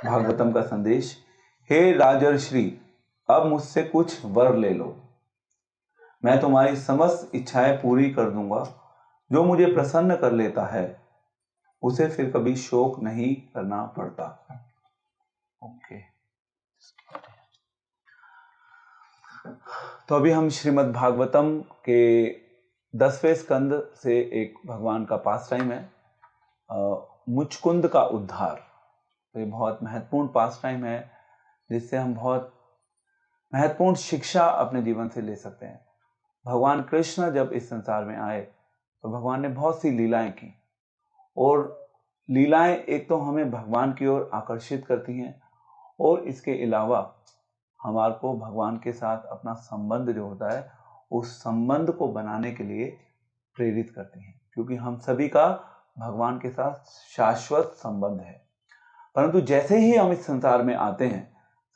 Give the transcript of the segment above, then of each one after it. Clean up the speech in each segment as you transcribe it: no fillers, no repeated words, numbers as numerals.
भागवतम का संदेश। हे राजर्षि, अब मुझसे कुछ वर ले लो, मैं तुम्हारी समस्त इच्छाएं पूरी कर दूंगा। जो मुझे प्रसन्न कर लेता है उसे फिर कभी शोक नहीं करना पड़ता। ओके, तो अभी हम श्रीमद् भागवतम के 10वें स्कंद से एक भगवान का पास टाइम है, मुचकुंद का उद्धार। तो ये बहुत महत्वपूर्ण पास टाइम है जिससे हम बहुत महत्वपूर्ण शिक्षा अपने जीवन से ले सकते हैं। भगवान कृष्ण जब इस संसार में आए तो भगवान ने बहुत सी लीलाएं की, और लीलाएं एक तो हमें भगवान की ओर आकर्षित करती हैं, और इसके अलावा हमारे को भगवान के साथ अपना संबंध जो होता है उस संबंध को बनाने के लिए प्रेरित करती हैं, क्योंकि हम सभी का भगवान के साथ शाश्वत संबंध है। परंतु जैसे ही हम इस संसार में आते हैं,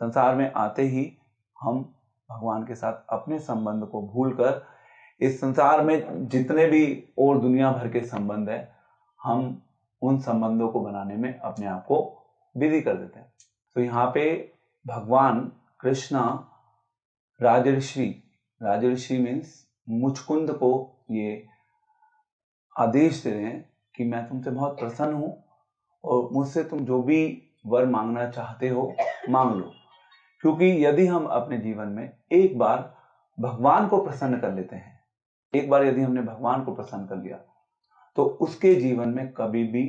संसार में आते ही हम भगवान के साथ अपने संबंध को भूलकर इस संसार में जितने भी और दुनिया भर के संबंध है, हम उन संबंधों को बनाने में अपने आप को बिजी कर देते हैं। तो यहाँ पे भगवान कृष्णा राजर्षि मीन्स मुचकुंद को ये आदेश दे रहे हैं कि मैं तुमसे बहुत प्रसन्न हूं और मुझसे तुम जो भी वर मांगना चाहते हो मांग लो। क्योंकि यदि हम अपने जीवन में एक बार भगवान को प्रसन्न कर लेते हैं, एक बार यदि हमने भगवान को प्रसन्न कर लिया, तो उसके जीवन में कभी भी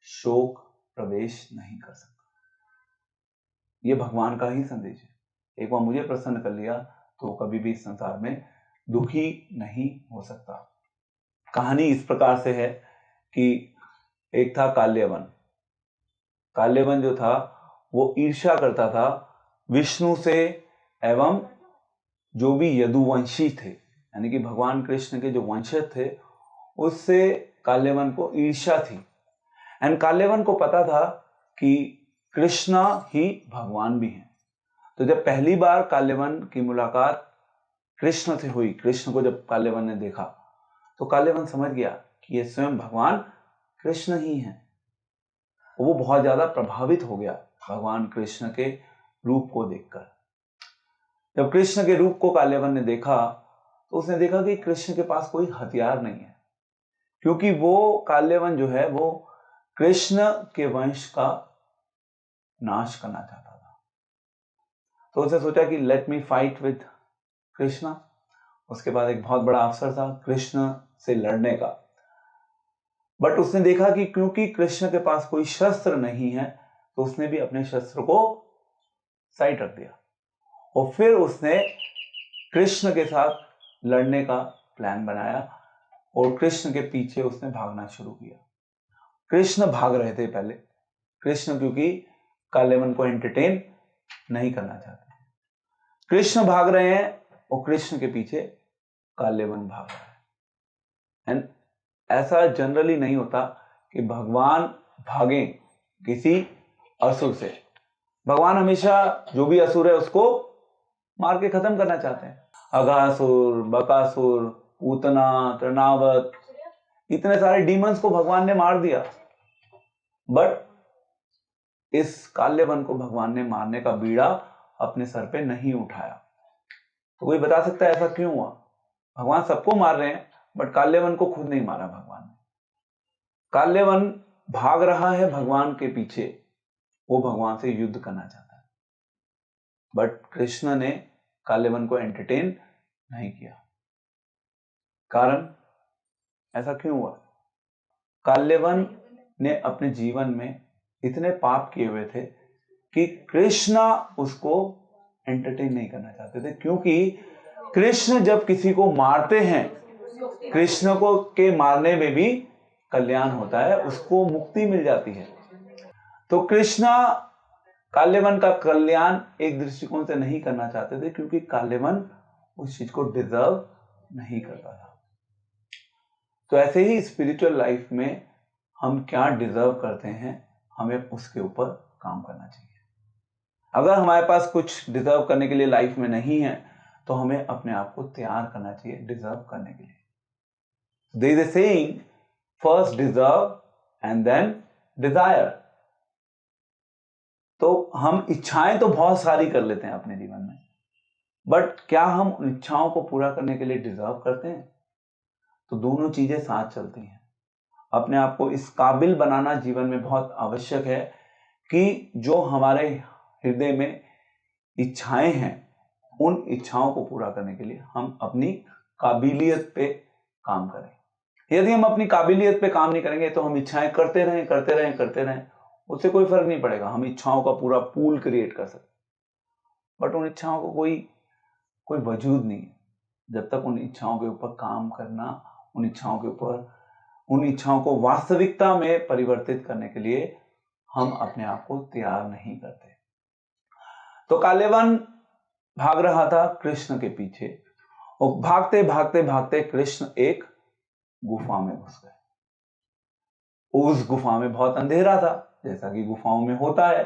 शोक प्रवेश नहीं कर सकता। ये भगवान का ही संदेश है। एक बार मुझे प्रसन्न कर लिया तो कभी भी इस संसार में दुखी नहीं हो सकता। कहानी इस प्रकार से है कि एक था काल्यवन। काल्यवन जो था वो ईर्ष्या करता था विष्णु से एवं जो भी यदुवंशी थे, यानी कि भगवान कृष्ण के जो वंशज थे, उससे काल्यवन को ईर्ष्या थी। एंड काल्यवन को पता था कि कृष्णा ही भगवान भी हैं। तो जब पहली बार काल्यवन की मुलाकात कृष्ण से हुई, कृष्ण को जब काल्यवन ने देखा तो काल्यवन समझ गया कि ये स्वयं भगवान कृष्ण ही हैं। वो बहुत ज्यादा प्रभावित हो गया भगवान कृष्ण के रूप को देखकर। जब कृष्ण के रूप को काल्यवन ने देखा तो उसने देखा कि कृष्ण के पास कोई हथियार नहीं है, क्योंकि वो काल्यवन जो है वो कृष्ण के वंश का नाश करना चाहता था। तो उसने सोचा कि let me fight with Krishna. उसके बाद एक बहुत बड़ा अवसर था कृष्ण से लड़ने का, बट उसने देखा कि क्योंकि कृष्ण के पास कोई शस्त्र नहीं है तो उसने भी अपने शस्त्र को साइड रख दिया, और फिर उसने कृष्ण के साथ लड़ने का प्लान बनाया और कृष्ण के पीछे उसने भागना शुरू किया। कृष्ण भाग रहे थे पहले, कृष्ण क्योंकि काल्यवन को एंटरटेन नहीं करना चाहते। कृष्ण भाग रहे हैं और कृष्ण के पीछे काल्यवन भाग रहा है। एंड ऐसा जनरली नहीं होता कि भगवान भागें किसी असुर से। भगवान हमेशा जो भी असुर है उसको मार के खत्म करना चाहते हैं। अघासुर, बकासुर, पूतना, तृणावत, इतने सारे डीमंस को भगवान ने मार दिया, बट इस काल्यवन को भगवान ने मारने का बीड़ा अपने सर पे नहीं उठाया। तो कोई बता सकता है ऐसा क्यों हुआ? भगवान सबको मार रहे हैं बट काल्यवन को खुद नहीं मारा भगवान ने। काल्यवन भाग रहा है भगवान के पीछे, वो भगवान से युद्ध करना चाहता है, बट कृष्ण ने काल्यवन को एंटरटेन नहीं किया। कारण ऐसा क्यों हुआ? काल्यवन ने अपने जीवन में इतने पाप किए हुए थे कि कृष्ण उसको एंटरटेन नहीं करना चाहते थे, क्योंकि कृष्ण जब किसी को मारते हैं, कृष्ण को के मारने में भी कल्याण होता है, उसको मुक्ति मिल जाती है। तो कृष्णा काल्यवन का कल्याण एक दृष्टिकोण से नहीं करना चाहते थे, क्योंकि काल्यवन उस चीज को डिजर्व नहीं करता था। तो ऐसे ही स्पिरिचुअल लाइफ में हम क्या डिजर्व करते हैं, हमें उसके ऊपर काम करना चाहिए। अगर हमारे पास कुछ डिजर्व करने के लिए लाइफ में नहीं है तो हमें अपने आप को तैयार करना चाहिए डिजर्व करने के लिए। There is a saying, first deserve and then desire. तो हम इच्छाएं तो बहुत सारी कर लेते हैं अपने जीवन में, बट क्या हम उन इच्छाओं को पूरा करने के लिए डिजर्व करते हैं? तो दोनों चीजें साथ चलती हैं। अपने आप को इस काबिल बनाना जीवन में बहुत आवश्यक है कि जो हमारे हृदय में इच्छाएं हैं, उन इच्छाओं को पूरा करने के लिए हम अपनी काबिलियत पे काम करें। यदि हम अपनी काबिलियत पे काम नहीं करेंगे तो हम इच्छाएं करते रहें, उससे कोई फर्क नहीं पड़ेगा। हम इच्छाओं का पूरा पूल क्रिएट कर सकते, बट उन इच्छाओं को कोई वजूद नहीं है जब तक उन इच्छाओं के ऊपर काम करना, उन इच्छाओं को वास्तविकता में परिवर्तित करने के लिए हम अपने आप को तैयार नहीं करते। तो कालेवन भाग रहा था कृष्ण के पीछे, और भागते भागते भागते कृष्ण एक गुफा में घुस गए। उस गुफा में बहुत अंधेरा था, जैसा कि गुफाओं में होता है।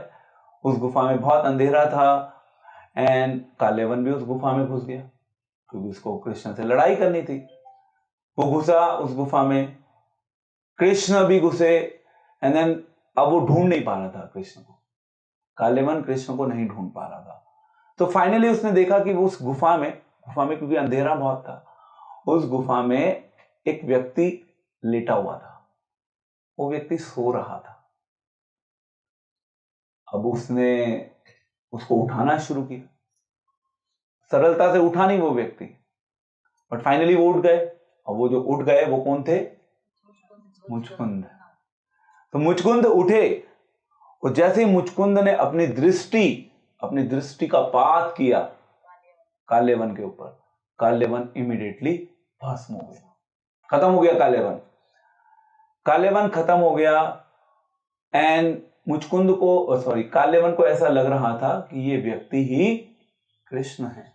उस गुफा में बहुत अंधेरा था एंड कालेवन भी उस गुफा में घुस गया, क्योंकि उसको कृष्ण से लड़ाई करनी थी। वो घुसा उस गुफा में, कृष्ण भी घुसे, एंड देन अब वो ढूंढ नहीं पा रहा था कृष्ण को। कालेवन कृष्ण को नहीं ढूंढ पा रहा था। तो फाइनली उसने देखा कि वो उस गुफा में क्योंकि अंधेरा बहुत था, उस गुफा में एक व्यक्ति लेटा हुआ था। वो व्यक्ति सो रहा था। अब उसने उसको उठाना शुरू किया। सरलता से उठा नहीं वो व्यक्ति, बट फाइनली वो उठ गए। और वो जो उठ गए वो कौन थे? मुचकुंद। तो मुचकुंद उठे, और जैसे ही मुचकुंद ने अपनी दृष्टि का पात किया कालेवन के ऊपर, कालेवन इमीडिएटली भस्म हो गया, खत्म हो गया। कालेवन खत्म हो गया। एंड कालेवन को ऐसा लग रहा था कि ये व्यक्ति ही कृष्ण है,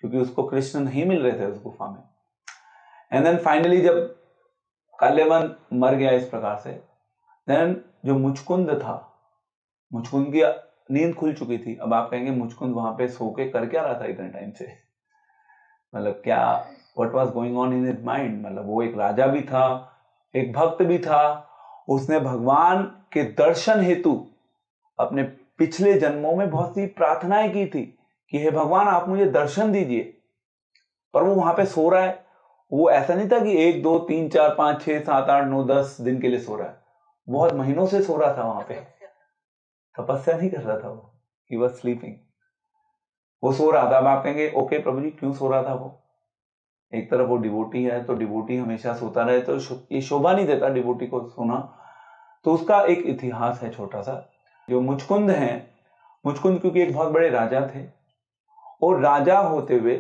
क्योंकि उसको कृष्ण नहीं मिल रहे थे उस गुफा में। एंड देन फाइनली जब कालेवन मर गया इस प्रकार से, देन जो मुचकुंद था, मुचकुंद की नींद खुल चुकी थी। अब आप कहेंगे मुचकुंद वहां पे सो के कर क्या रहा था इतने टाइम से? मतलब क्या, what was going on in his mind? मतलब वो एक राजा भी था, एक भक्त भी था। उसने भगवान के दर्शन हेतु अपने पिछले जन्मों में बहुत सी प्रार्थनाएं की थी कि हे भगवान आप मुझे दर्शन दीजिए, पर वो वहां पे सो रहा है। वो ऐसा नहीं था कि 1 2 3 4 5 6 7 8 9 10 दिन के लिए सो रहा है, बहुत महीनों से सो रहा था वहां पे। तपस्या नहीं कर रहा था वो, ही वाज स्लीपिंग। वो सो रहा था। अब आप कहेंगे ओके प्रभु जी क्यों सो रहा था वो? एक तरफ वो डिवोटी है, तो डिवोटी हमेशा सोता रहे तो ये शोभा नहीं देता डिवोटी को सोना। तो उसका एक इतिहास है छोटा सा। जो मुचकुंद है, मुचकुंद क्योंकि एक बहुत बड़े राजा थे, और राजा होते हुए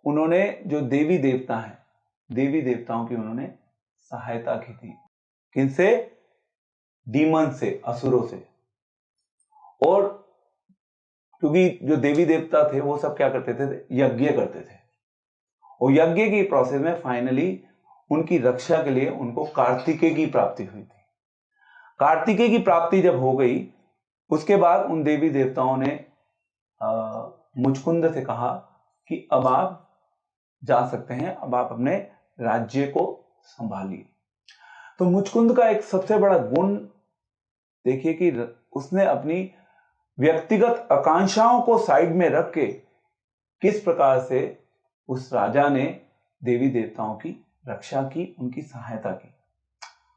उन्होंने जो देवी देवताओं की उन्होंने सहायता की थी। किनसे? डीमन से, असुरों से। और क्योंकि जो देवी देवता थे वो सब क्या करते थे? यज्ञ करते थे। और यज्ञ की प्रोसेस में फाइनली उनकी रक्षा के लिए उनको कार्तिकेय की प्राप्ति हुई थी। कार्तिकेय की प्राप्ति जब हो गई, उसके बाद उन देवी देवताओं ने मुचकुंद से कहा कि अब आप जा सकते हैं, अब आप अपने राज्य को संभालिए। तो मुचकुंद का एक सबसे बड़ा गुण देखिए कि उसने अपनी व्यक्तिगत आकांक्षाओं को साइड में रख के किस प्रकार से उस राजा ने देवी देवताओं की रक्षा की, उनकी सहायता की।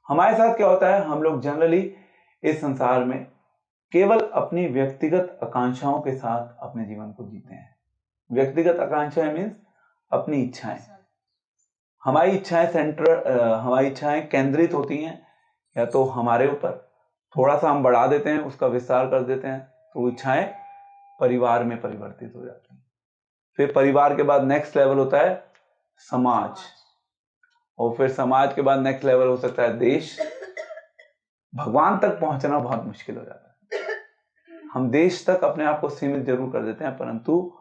हमारे साथ क्या होता है? हम लोग जनरली इस संसार में केवल अपनी व्यक्तिगत आकांक्षाओं के साथ अपने जीवन को जीते हैं। व्यक्तिगत आकांक्षाएं मीन्स अपनी इच्छाएं। हमारी इच्छाएं केंद्रित होती हैं या तो हमारे ऊपर, थोड़ा सा हम बढ़ा देते हैं, उसका विस्तार कर देते हैं, तो इच्छाएं परिवार में परिवर्तित हो जाती हैं। फिर परिवार के बाद नेक्स्ट लेवल होता है समाज, और फिर समाज के बाद नेक्स्ट लेवल हो सकता है देश। भगवान तक पहुंचना बहुत मुश्किल हो जाता है। हम देश तक अपने आप को सीमित जरूर कर देते हैं, परंतु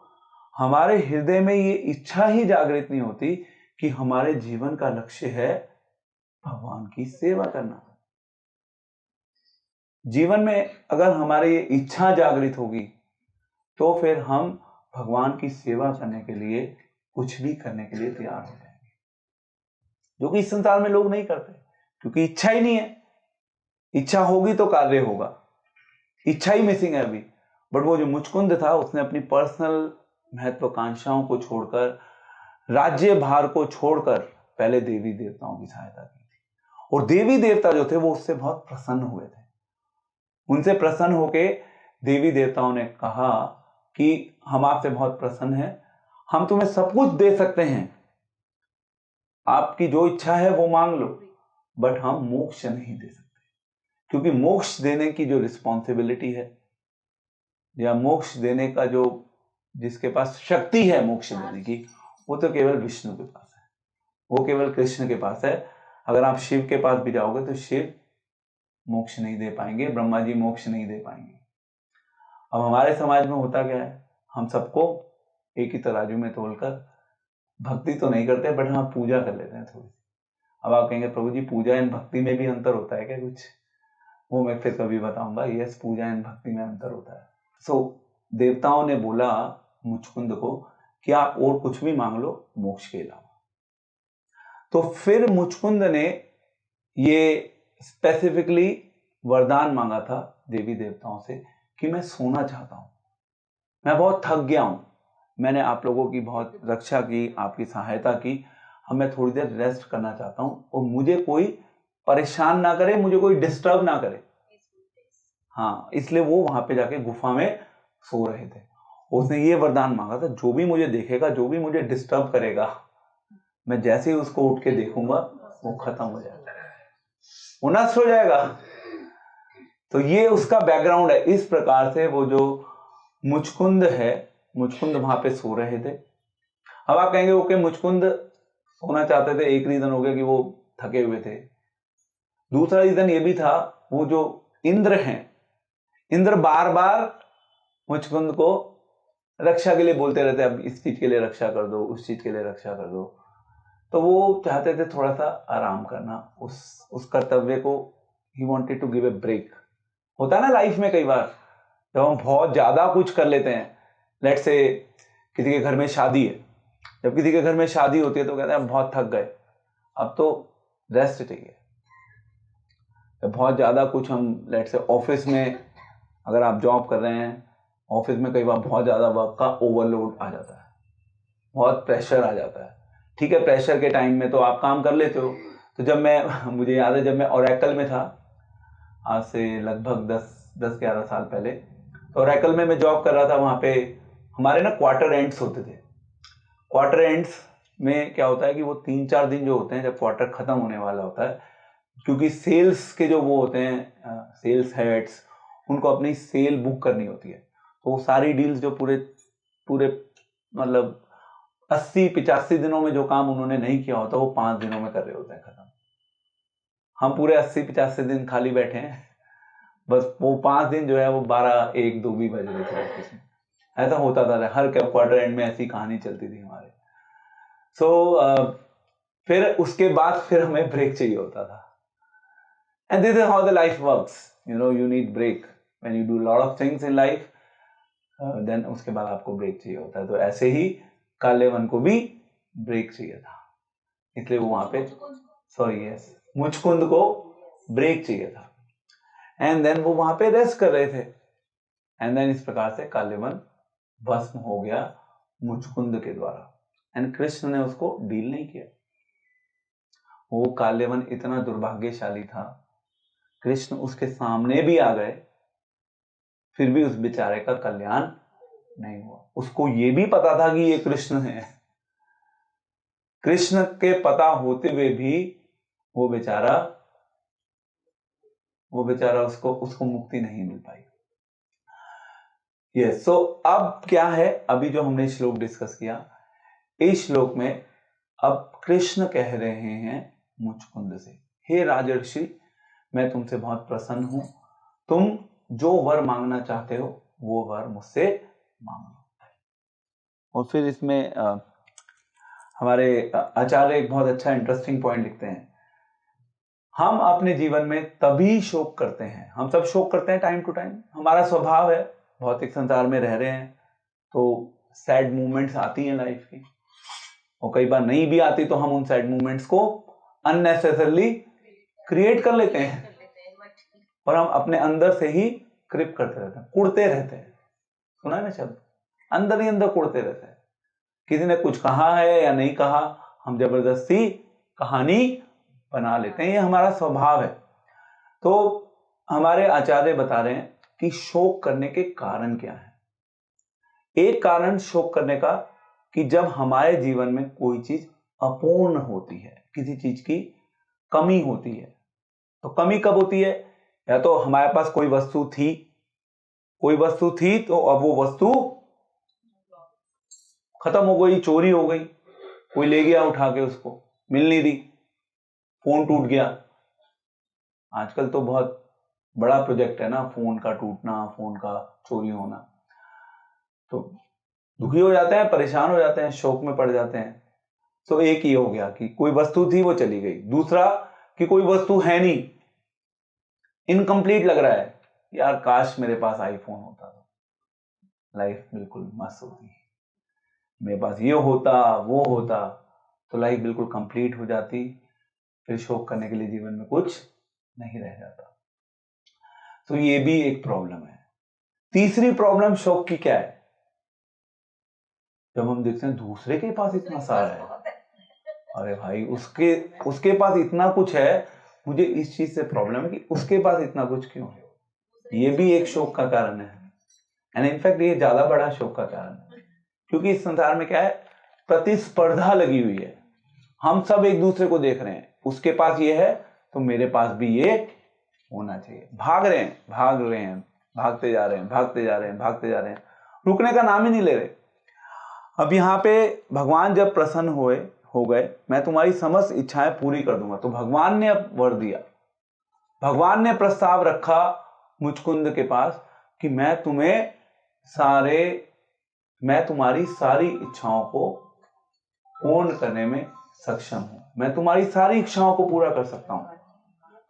हमारे हृदय में ये इच्छा ही जागृत नहीं होती कि हमारे जीवन का लक्ष्य है भगवान की सेवा करना। जीवन में अगर हमारी ये इच्छा जागृत होगी तो फिर हम भगवान की सेवा करने के लिए, कुछ भी करने के लिए तैयार हो जाएंगे, जो कि इस संसार में लोग नहीं करते, क्योंकि इच्छा ही नहीं है। इच्छा होगी तो कार्य होगा। इच्छा ही मिसिंग है अभी। बट वो जो मुचकुंद था उसने अपनी पर्सनल महत्वाकांक्षाओं को छोड़कर, राज्य भार को छोड़कर पहले देवी देवताओं की सहायता की थी। और देवी देवता जो थे वो उससे बहुत प्रसन्न हुए थे। उनसे प्रसन्न होके देवी देवताओं ने कहा कि हम आपसे बहुत प्रसन्न हैं, हम तुम्हें सब कुछ दे सकते हैं, आपकी जो इच्छा है वो मांग लो, बट हम मोक्ष नहीं दे सकते, क्योंकि मोक्ष देने की जो रिस्पॉन्सिबिलिटी है या मोक्ष देने का जो जिसके पास शक्ति है मोक्ष देने की, वो तो केवल विष्णु के पास है, वो केवल कृष्ण के पास है। अगर आप शिव के पास भी जाओगे तो शिव मोक्ष नहीं दे पाएंगे, ब्रह्मा जी मोक्ष नहीं दे पाएंगे। अब हमारे समाज में होता क्या है, हम सबको एक ही तराजू में तोलकर भक्ति तो नहीं करते, बट हाँ पूजा कर लेते हैं थोड़ी सी। अब आप कहेंगे प्रभु जी पूजा एंड भक्ति में भी अंतर होता है क्या कुछ? वो मैं फिर कभी बताऊंगा। यस, पूजा एंड भक्ति में अंतर होता है। सो देवताओं ने बोला मुचकुंद को कि आप और कुछ भी मांग लो मोक्ष के अलावा। तो फिर मुचकुंद ने ये स्पेसिफिकली वरदान मांगा था देवी देवताओं से कि मैं सोना चाहता हूं, मैं बहुत थक गया हूं, मैंने आप लोगों की बहुत रक्षा की, आपकी सहायता की, अब मैं थोड़ी देर रेस्ट करना चाहता हूं और मुझे कोई परेशान ना करे, मुझे कोई डिस्टर्ब ना करे। हाँ, इसलिए वो वहां पे जाके गुफा में सो रहे थे। उसने ये वरदान मांगा था, जो भी मुझे देखेगा, जो भी मुझे डिस्टर्ब करेगा, मैं जैसे ही उसको उठ के देखूंगा वो खत्म हो जाएगा, वो नष्ट हो जाएगा। तो ये उसका बैकग्राउंड है। इस प्रकार से वो जो मुचकुंद है, मुचकुंद वहां पे सो रहे थे। अब आप कहेंगे ओके, मुचकुंद सोना चाहते थे, एक रीजन हो गया कि वो थके हुए थे। दूसरा रीजन ये भी था, वो जो इंद्र हैं, इंद्र बार बार मुचकुंद को रक्षा के लिए बोलते रहते, अब इस चीज के लिए रक्षा कर दो, उस चीज के लिए रक्षा कर दो। तो वो चाहते थे थोड़ा सा आराम करना, उस कर्तव्य को ही wanted to give a break. होता है ना लाइफ में कई बार जब हम बहुत ज्यादा कुछ कर लेते हैं, लेट्स से किसी के घर में शादी है, जब किसी के घर में शादी होती है तो कहते हैं बहुत थक गए, अब तो रेस्ट चाहिए। बहुत ज्यादा कुछ हम लेट्स से ऑफिस में, अगर आप जॉब कर रहे हैं, ऑफिस में कई बार बहुत ज्यादा वर्क का ओवरलोड आ जाता है, बहुत प्रेशर आ जाता है। ठीक है, प्रेशर के टाइम में तो आप काम कर लेते हो। तो जब मैं मुझे याद है जब मैं ओरेकल में था, आज से लगभग 10-11 साल पहले, तो ओरेकल में मैं जॉब कर रहा था। वहां पे हमारे ना क्वार्टर एंड्स होते थे। क्वार्टर एंड्स में क्या होता है कि वो 3-4 दिन जो होते हैं जब क्वार्टर खत्म होने वाला होता है, क्योंकि सेल्स के जो वो होते हैं सेल्स हेड्स, उनको अपनी सेल बुक करनी होती है। तो वो सारी डील्स जो पूरे पूरे मतलब 80-85 दिनों में जो काम उन्होंने नहीं किया होता, वो 5 दिनों में कर रहे होते हैं खत्म। हम पूरे 80-85 दिन खाली बैठे हैं, बस वो 5 दिन जो है वो 12-1-2 भी बज रहे थे ऑफिस में। ऐसा होता था, हर क्वार्टर एंड में ऐसी कहानी चलती थी हमारे। फिर उसके बाद फिर हमें ब्रेक चाहिए होता था। And this is how the life works, you need break when you do lot of things in life, then उसके बाद आपको ब्रेक चाहिए होता है। तो ऐसे ही कालेवन को भी ब्रेक चाहिए था, इसलिए वो वहां पे मुचकुंद को ब्रेक चाहिए था। एंड देन वो वहां पे रेस्ट कर रहे थे। एंड देन इस प्रकार से कालेवन भस्म हो गया मुचकुंद के द्वारा। एंड कृष्ण ने उसको डील नहीं किया। वो कालेवन इतना दुर्भाग्यशाली था, कृष्ण उसके सामने भी आ गए, फिर भी उस बेचारे का कल्याण नहीं हुआ। उसको ये भी पता था कि ये कृष्ण है, कृष्ण के पता होते हुए भी वो बेचारा उसको मुक्ति नहीं मिल पाई। यस, सो अब क्या है, अभी जो हमने श्लोक डिस्कस किया, इस श्लोक में अब कृष्ण कह रहे हैं मुचकुंद से, हे राजर्षि, मैं तुमसे बहुत प्रसन्न हूं, तुम जो वर मांगना चाहते हो वो वर मुझसे मांग लो। और फिर इसमें हमारे आचार्य एक बहुत अच्छा इंटरेस्टिंग पॉइंट लिखते हैं, हम अपने जीवन में तभी शोक करते हैं, हम सब शोक करते हैं टाइम टू टाइम, हमारा स्वभाव है, भौतिक संसार में रह रहे हैं तो सैड मूवमेंट्स आती हैं लाइफ की, और कई बार नहीं भी आती तो हम उन सैड मूवमेंट्स को अननेसेसरली क्रिएट कर लेते हैं, और हम अपने अंदर से ही क्रिप करते रहते हैं, कुड़ते रहते हैं। सुना है ना शब्द, अंदर ही अंदर कुड़ते रहते हैं। किसी ने कुछ कहा है या नहीं कहा, हम जबरदस्ती कहानी बना लेते हैं, ये हमारा स्वभाव है। तो हमारे आचार्य बता रहे हैं कि शोक करने के कारण क्या है। एक कारण शोक करने का कि जब हमारे जीवन में कोई चीज अपूर्ण होती है, किसी चीज की कमी होती है। तो कमी कब होती है? या तो हमारे पास कोई वस्तु थी तो अब वो वस्तु खत्म हो गई, चोरी हो गई, कोई ले गया उठा के, उसको मिल नहीं रही, फोन टूट गया। आजकल तो बहुत बड़ा प्रोजेक्ट है ना, फोन का टूटना, फोन का चोरी होना। तो दुखी हो जाते हैं, परेशान हो जाते हैं, शोक में पड़ जाते हैं। तो एक ही हो गया कि कोई वस्तु थी वो चली गई। दूसरा कि कोई वस्तु है नहीं, इनकम्प्लीट लग रहा है, यार काश मेरे पास आईफोन होता तो लाइफ बिल्कुल मस्त होती, मेरे पास ये होता वो होता तो लाइफ बिल्कुल कंप्लीट हो जाती, फिर शोक करने के लिए जीवन में कुछ नहीं रह जाता। तो ये भी एक प्रॉब्लम है। तीसरी प्रॉब्लम शोक की क्या है? जब हम देखते हैं दूसरे के पास इतना सारा है, अरे भाई उसके पास इतना कुछ है, मुझे इस चीज से प्रॉब्लम है कि उसके पास इतना कुछ क्यों है। ये भी एक शोक का कारण है, एंड इनफैक्ट ये ज्यादा बड़ा शोक का कारण है। क्योंकि इस संसार में क्या है, प्रतिस्पर्धा लगी हुई है। हम सब एक दूसरे को देख रहे हैं, उसके पास ये है तो मेरे पास भी ये होना चाहिए। भाग रहे हैं, भागते जा रहे हैं, रुकने का नाम ही नहीं ले रहे। अब यहाँ पे भगवान जब प्रसन्न हो गए, मैं तुम्हारी समस्त इच्छाएं पूरी कर दूंगा, तो भगवान ने अब वर दिया, भगवान ने प्रस्ताव रखा मुचकुंद के पास कि मैं तुम्हारी सारी इच्छाओं को पूर्ण करने में सक्षम हूं, मैं तुम्हारी सारी इच्छाओं को पूरा कर सकता हूं,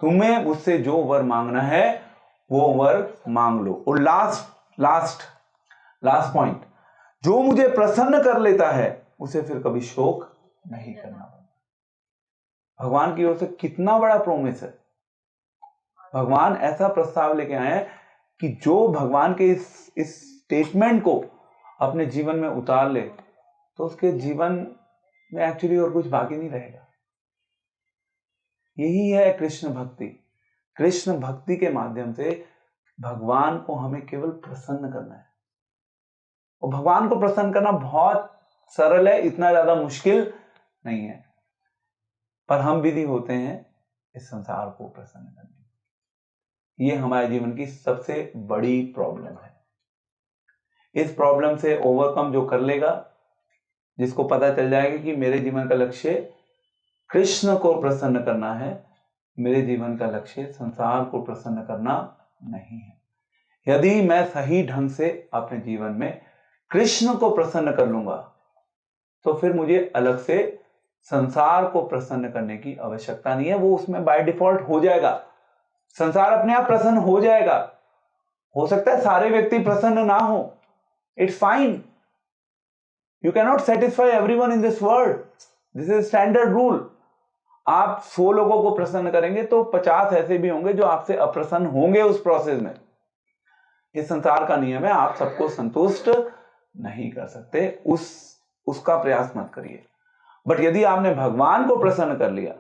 तुम्हें मुझसे जो वर मांगना है वो वर मांग लो। और लास्ट पॉइंट, जो मुझे प्रसन्न कर लेता है उसे फिर कभी शोक नहीं करना पड़ता। भगवान की ओर से कितना बड़ा प्रॉमिस है। भगवान ऐसा प्रस्ताव लेके आए हैं कि जो भगवान के इस स्टेटमेंट को अपने जीवन में उतार ले तो उसके जीवन में एक्चुअली और कुछ बाकी नहीं रहेगा। यही है कृष्ण भक्ति। कृष्ण भक्ति के माध्यम से भगवान को हमें केवल प्रसन्न करना है, और भगवान को प्रसन्न करना बहुत सरल है, इतना ज्यादा मुश्किल नहीं है। पर हम विधि होते हैं इस संसार को प्रसन्न करने। ये हमारे जीवन की सबसे बड़ी प्रॉब्लम है। इस प्रॉब्लम से ओवरकम जो कर लेगा, जिसको पता चल जाएगा कि मेरे जीवन का लक्ष्य कृष्ण को प्रसन्न करना है, मेरे जीवन का लक्ष्य संसार को प्रसन्न करना नहीं है। यदि मैं सही ढंग से अपने जीवन में कृष्ण को प्रसन्न कर लूंगा तो फिर मुझे अलग से संसार को प्रसन्न करने की आवश्यकता नहीं है, वो उसमें बाय डिफॉल्ट हो जाएगा। संसार अपने आप प्रसन्न हो जाएगा। हो सकता है सारे व्यक्ति प्रसन्न ना हो, it's fine, you can not satisfy everyone in this world, this is standard rule. आप 100 लोगों को प्रसन्न करेंगे तो 50 ऐसे भी होंगे जो आपसे अप्रसन्न होंगे उस प्रोसेस में। ये संसार का नियम है, आप सबको संतुष्ट नहीं कर सकते, उसका प्रयास मत करिए। बट यदि आपने भगवान को प्रसन्न कर लिया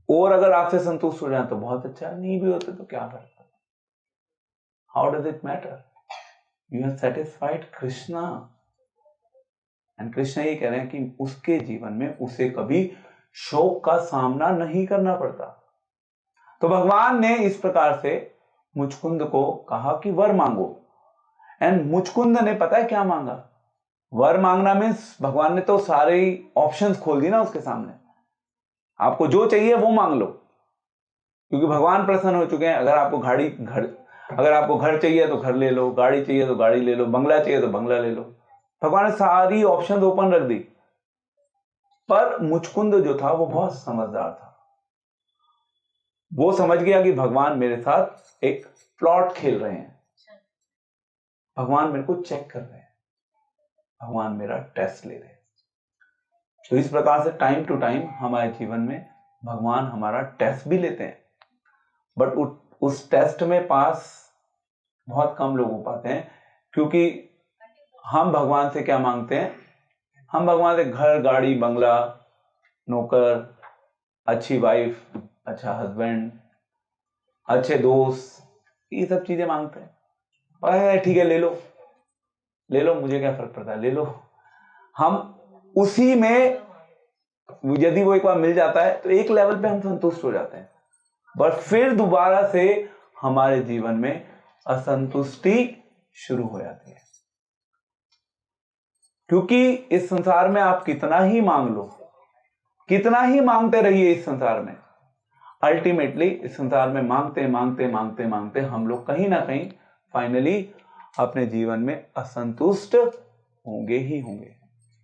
और अगर आपसे संतुष्ट हो जाए तो बहुत अच्छा, नहीं भी होते तो क्या फर्क पड़ता, how does it matter, you have satisfied Krishna. And Krishna ये कह रहे हैं कि उसके जीवन में उसे कभी शोक का सामना नहीं करना पड़ता। तो भगवान ने इस प्रकार से मुचकुंद को कहा कि वर मांगो, एंड मुचकुंद ने पता है क्या मांगा? वर मांगना मीन्स भगवान ने तो सारे ऑप्शंस खोल दी ना उसके सामने, आपको जो चाहिए वो मांग लो, क्योंकि भगवान प्रसन्न हो चुके हैं। अगर आपको घर चाहिए तो घर ले लो, गाड़ी चाहिए तो गाड़ी ले लो, बंगला चाहिए तो बंगला ले लो, भगवान ने सारी ऑप्शंस ओपन रख दी। पर मुचकुंद जो था वो बहुत समझदार था, वो समझ गया कि भगवान मेरे साथ एक प्लॉट खेल रहे हैं, भगवान मेरे को चेक कर रहे हैं, भगवान मेरा टेस्ट ले रहे हैं। तो इस प्रकार से टाइम टू टाइम हमारे जीवन में भगवान हमारा टेस्ट भी लेते हैं, बट उस टेस्ट में पास बहुत कम लोग हो पाते हैं, क्योंकि हम भगवान से क्या मांगते हैं? हम भगवान से घर, गाड़ी, बंगला, नौकर, अच्छी वाइफ, अच्छा हस्बैंड, अच्छे दोस्त, ये सब चीजें मांगते हैं। अरे ठीक है, ले लो, मुझे क्या फर्क पड़ता है, ले लो। हम उसी में, यदि वो एक बार मिल जाता है तो एक लेवल पे हम संतुष्ट हो जाते हैं, बट फिर दोबारा से हमारे जीवन में असंतुष्टि शुरू हो जाती है। क्योंकि इस संसार में आप कितना ही मांग लो, कितना ही मांगते रहिए इस संसार में, अल्टीमेटली इस संसार में मांगते मांगते मांगते मांगते हम लोग कहीं ना कहीं फाइनली अपने जीवन में असंतुष्ट होंगे ही होंगे।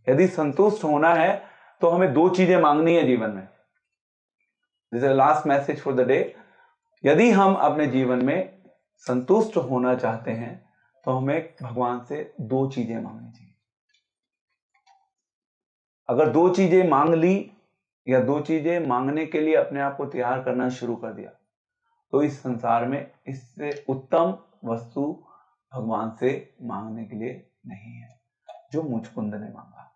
यदि संतुष्ट होना है तो हमें दो चीजें मांगनी है जीवन में। This is last message for the day. यदि हम अपने जीवन में संतुष्ट होना चाहते हैं तो हमें भगवान से दो चीजें मांगनी चाहिए। अगर दो चीजें मांग ली या दो चीजें मांगने के लिए अपने आप को तैयार करना शुरू कर दिया, तो इस संसार में इससे उत्तम वस्तु भगवान से मांगने के लिए नहीं है। जो मुचकुंद ने मांगा,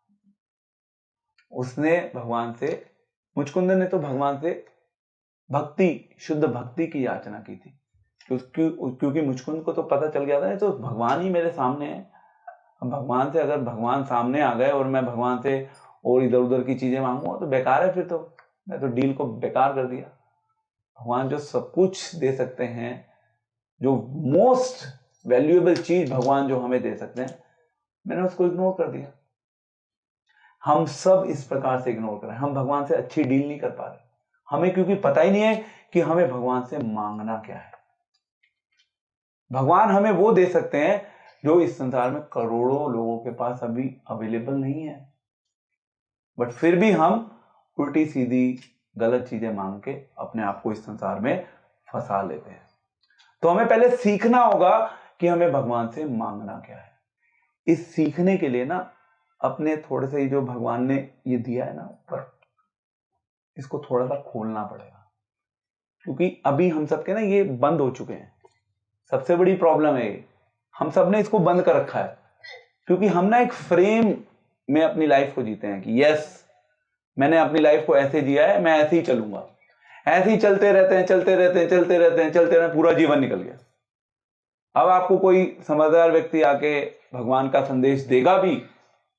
उसने भगवान से, मुचकुंद ने तो भगवान से भक्ति, शुद्ध भक्ति की याचना की थी, क्योंकि मुचकुंद को तो पता चल गया था, तो भगवान ही मेरे सामने है। भगवान से, अगर भगवान सामने आ गए और मैं भगवान से और इधर उधर की चीजें मांगूंगा तो बेकार है, फिर तो मैं तो डील को बेकार कर दिया। भगवान जो सब कुछ दे सकते हैं, जो मोस्ट वैल्यूएबल चीज भगवान जो हमें दे सकते हैं, मैंने उसको इग्नोर कर दिया। हम सब इस प्रकार से इग्नोर कर रहे हैं, हम भगवान से अच्छी डील नहीं कर पा रहे, हमें क्योंकि पता ही नहीं है कि हमें भगवान से मांगना क्या है। भगवान हमें वो दे सकते हैं जो इस संसार में करोड़ों लोगों के पास अभी अवेलेबल नहीं है, बट फिर भी हम उल्टी सीधी गलत चीजें मांग के अपने आप को इस संसार में फंसा लेते हैं। तो हमें पहले सीखना होगा कि हमें भगवान से मांगना क्या है। इस सीखने के लिए ना अपने थोड़े से जो भगवान ने ये दिया है ना ऊपर, इसको थोड़ा सा खोलना पड़ेगा, क्योंकि अभी हम सबके ना ये बंद हो चुके हैं। सबसे बड़ी प्रॉब्लम है ये, हम सब ने इसको बंद कर रखा है, क्योंकि हम ना एक फ्रेम में अपनी लाइफ को जीते हैं कि यस, मैंने अपनी लाइफ को ऐसे जिया है, मैं ऐसे ही चलूंगा। ऐसे ही चलते रहते हैं, चलते रहते हैं, चलते रहते हैं, चलते रहते, पूरा जीवन निकल गया। अब आपको कोई समझदार व्यक्ति आके भगवान का संदेश देगा भी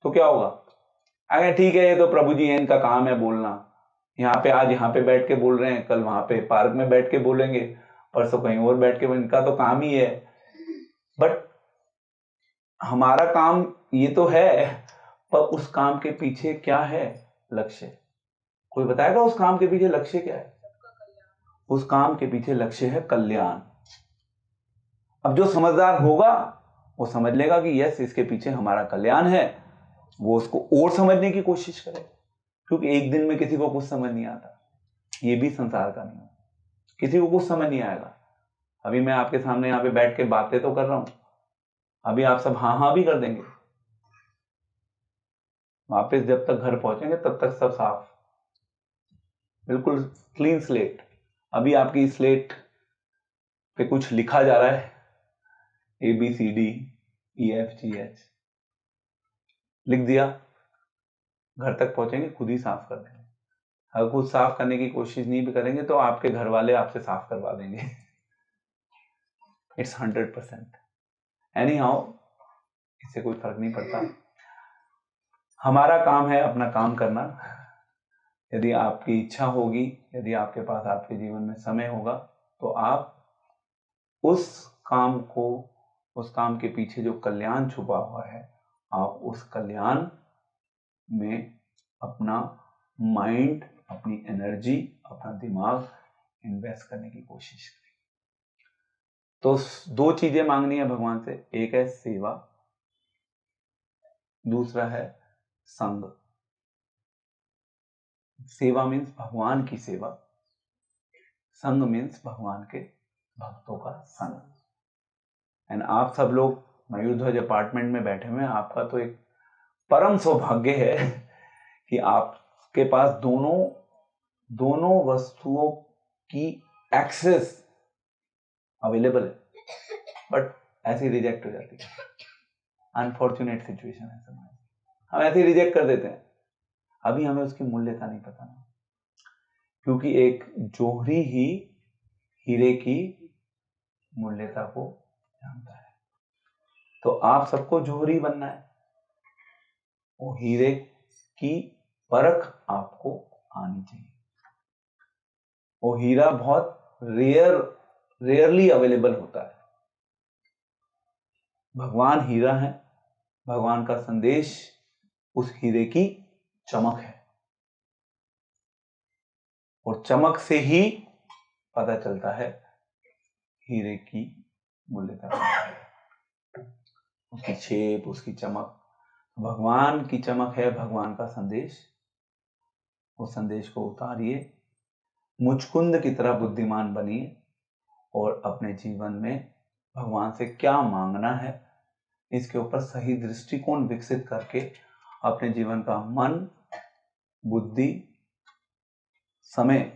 तो क्या होगा? अगर ठीक है, ये तो प्रभु जी है, इनका काम है बोलना, यहाँ पे आज यहाँ पे बैठ के बोल रहे हैं, कल वहां पे पार्क में बैठ के बोलेंगे, परसों कहीं और बैठ के, इनका तो काम ही है। बट हमारा काम ये तो है, पर उस काम के पीछे क्या है लक्ष्य? कोई बताएगा उस काम के पीछे लक्ष्य क्या है? उस काम के पीछे लक्ष्य है कल्याण। अब जो समझदार होगा वो समझ लेगा कि यस, इसके पीछे हमारा कल्याण है, वो उसको और समझने की कोशिश करे, क्योंकि एक दिन में किसी को कुछ समझ नहीं आता। ये भी संसार का नियम, किसी को कुछ समझ नहीं आएगा। अभी मैं आपके सामने यहाँ पे बैठ के बातें तो कर रहा हूं, अभी आप सब हाँ हाँ भी कर देंगे, वापस जब तक घर पहुंचेंगे तब तक सब साफ, बिल्कुल क्लीन स्लेट। अभी आपकी स्लेट पे कुछ लिखा जा रहा है, ABCDEFGH लिख दिया, घर तक पहुंचेंगे खुद ही साफ कर देंगे। अगर खुद साफ करने की कोशिश नहीं भी करेंगे तो आपके घर वाले आपसे साफ करवा देंगे। इट्स 100%। एनी हाउ, इससे कोई फर्क नहीं पड़ता। हमारा काम है अपना काम करना। यदि आपकी इच्छा होगी, यदि आपके पास आपके जीवन में समय होगा, तो आप उस काम को, उस काम के पीछे जो कल्याण छुपा हुआ है, आप उस कल्याण में अपना माइंड, अपनी एनर्जी, अपना दिमाग इन्वेस्ट करने की कोशिश करें। तो दो चीजें मांगनी है भगवान से, एक है सेवा, दूसरा है संग। सेवा मीन्स भगवान की सेवा, संग मीन्स भगवान के भक्तों का संग। एंड आप सब लोग मयूरध्वज अपार्टमेंट में बैठे हुए हैं, आपका तो एक परम सौभाग्य है कि आपके पास दोनों वस्तुओं की एक्सेस अवेलेबल है। बट ऐसे ही रिजेक्ट हो जाती है। अनफॉर्चुनेट सिचुएशन है समाज, हम ऐसे ही रिजेक्ट कर देते हैं। अभी हमें उसकी मूल्यता नहीं पता ना, क्योंकि एक जोहरी ही हीरे की मूल्यता को जानता है। तो आप सबको जोहरी बनना है, वो हीरे की परख आपको आनी चाहिए। वो हीरा बहुत रेयरली अवेलेबल होता है। भगवान हीरा है, भगवान का संदेश उस हीरे की चमक है, और चमक से ही पता चलता है हीरे की मूल्यता, उसकी छेप, उसकी चमक। भगवान की चमक है भगवान का संदेश, उस संदेश को उतारिए, मुचकुंद की तरह बुद्धिमान बनिए, और अपने जीवन में भगवान से क्या मांगना है इसके ऊपर सही दृष्टिकोण विकसित करके अपने जीवन का मन, बुद्धि, समय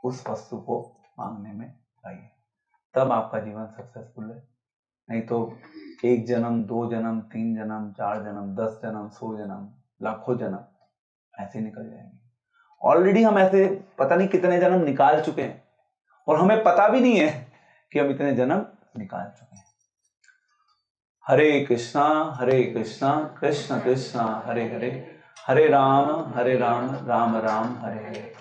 उस वस्तु को मांगने में लाइए। तब आपका जीवन सक्सेसफुल है। नहीं तो 1 जन्म, 2 जन्म, 3 जन्म, 4 जन्म, 10 जन्म, 100 जन्म, लाखों जन्म ऐसे निकल जाएंगे। ऑलरेडी हम ऐसे पता नहीं कितने जन्म निकाल चुके हैं, और हमें पता भी नहीं है कि हम इतने जन्म निकाल चुके हैं। Hare Krishna Krishna Krishna Hare Hare, Hare Ram Ram Ram Hare Hare.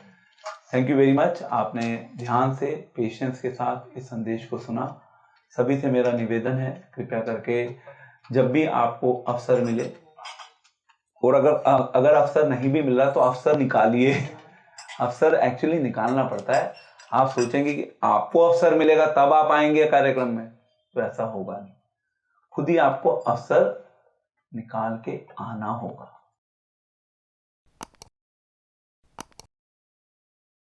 Thank you very much. आपने ध्यान से, पेशेंस के साथ इस संदेश को सुना। सभी से मेरा निवेदन है, कृपया करके जब भी आपको अवसर मिले, और अगर अवसर नहीं भी मिल रहा तो अवसर निकालिए। अवसर एक्चुअली निकालना पड़ता है। आप सोचेंगे कि आपको अवसर मिलेगा तब आप आएंगे कार्यक्रम में, तो ऐसा होगा नहीं। खुद ही आपको अवसर निकाल के आना होगा।